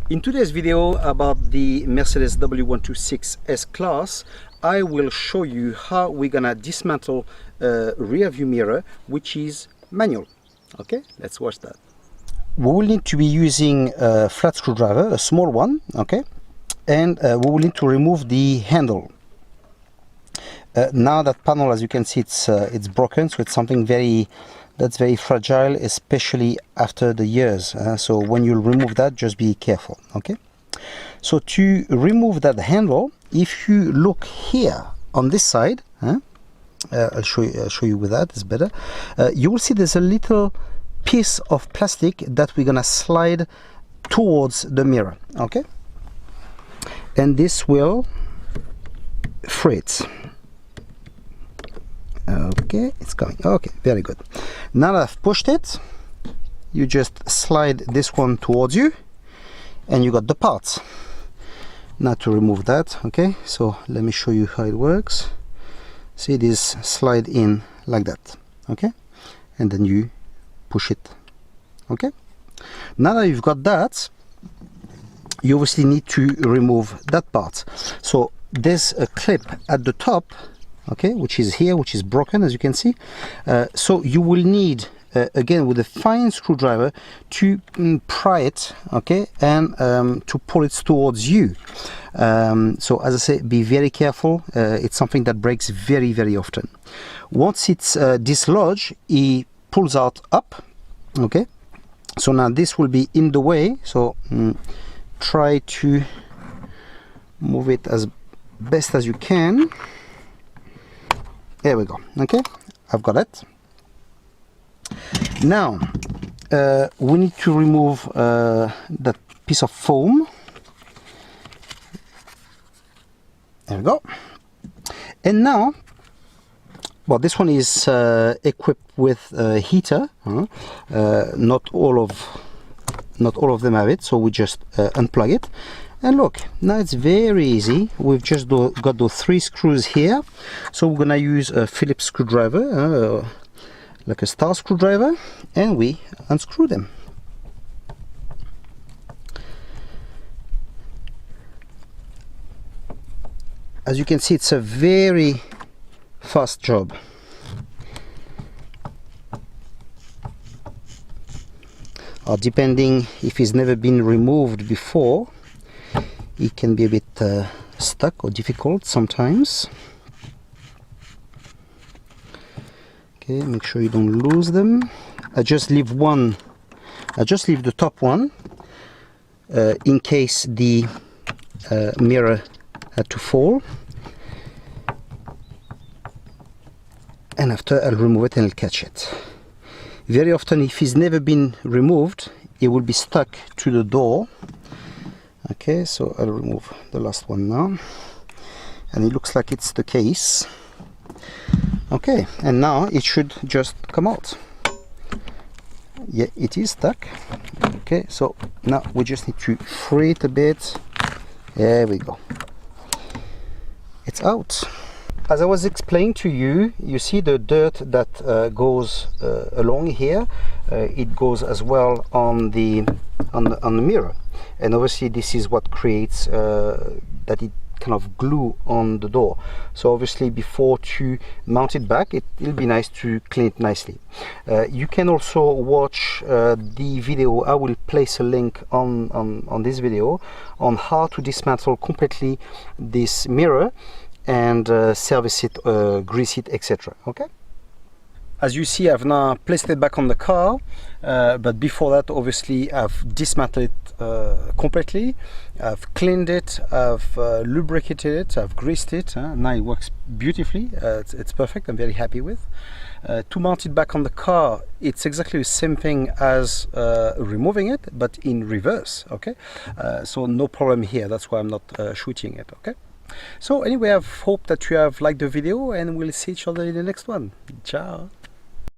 In today's video about the Mercedes W126 S-Class, I will show you how we're gonna dismantle a rear view mirror which is manual. Okay, let's watch that. We will need to be using a flat screwdriver, a small one, okay, and we will need to remove the handle. Now that panel, as you can see, it's broken, so it's something that's very fragile, especially after the years. So when you remove that, just be careful, okay? So to remove that handle, if you look here on this side, I'll show you with that, it's better. You will see there's a little piece of plastic that we're gonna slide towards the mirror, okay? And this will free it. Okay, it's coming. Okay, very good. Now that I've pushed it, you just slide this one towards you and you got the parts. Now to remove that, okay, so let me show you how it works. See, it is slide in like that, okay, and then you push it, okay. Now that you've got that, you obviously need to remove that part. So there's a clip at the top, okay, which is here, which is broken, as you can see. So you will need again with a fine screwdriver to pry it, okay, and to pull it towards you. So as I say, be very careful. It's something that breaks very often. Once it's dislodged, it pulls out up, okay. So now this will be in the way, so try to move it as best as you can. There we go, okay, I've got it. Now we need to remove that piece of foam. There we go. And now, well, this one is equipped with a heater. Not all of them have it, so we just unplug it. And look, now it's very easy. We've just got those 3 screws here. So we're gonna use a Phillips screwdriver, like a star screwdriver, and we unscrew them. As you can see, it's a very fast job. Depending if it's never been removed before, it can be a bit stuck or difficult sometimes. Okay, make sure you don't lose them. I just leave the top one in case the mirror had to fall. And after, I'll remove it and I'll catch it. Very often, if it's never been removed, it will be stuck to the door. Okay, so I'll remove the last one now, and it looks like it's the case. Okay, and now it should just come out. Yeah, it is stuck. Okay, so now we just need to free it a bit. There we go. It's out. As I was explaining to you, you see the dirt that goes along here. It goes as well on the mirror, and obviously this is what creates that it kind of glue on the door. So obviously before to mount it back, it'll be nice to clean it nicely. You can also watch the video. I will place a link on this video on how to dismantle completely this mirror and service it, grease it, etc. Okay. As you see, I've now placed it back on the car, but before that, obviously, I've dismantled it completely. I've cleaned it, I've lubricated it, I've greased it. Now it works beautifully. It's perfect. I'm very happy with. To mount it back on the car, it's exactly the same thing as removing it, but in reverse. Okay, so no problem here. That's why I'm not shooting it. Okay. So anyway, I hope that you have liked the video, and we'll see each other in the next one. Ciao.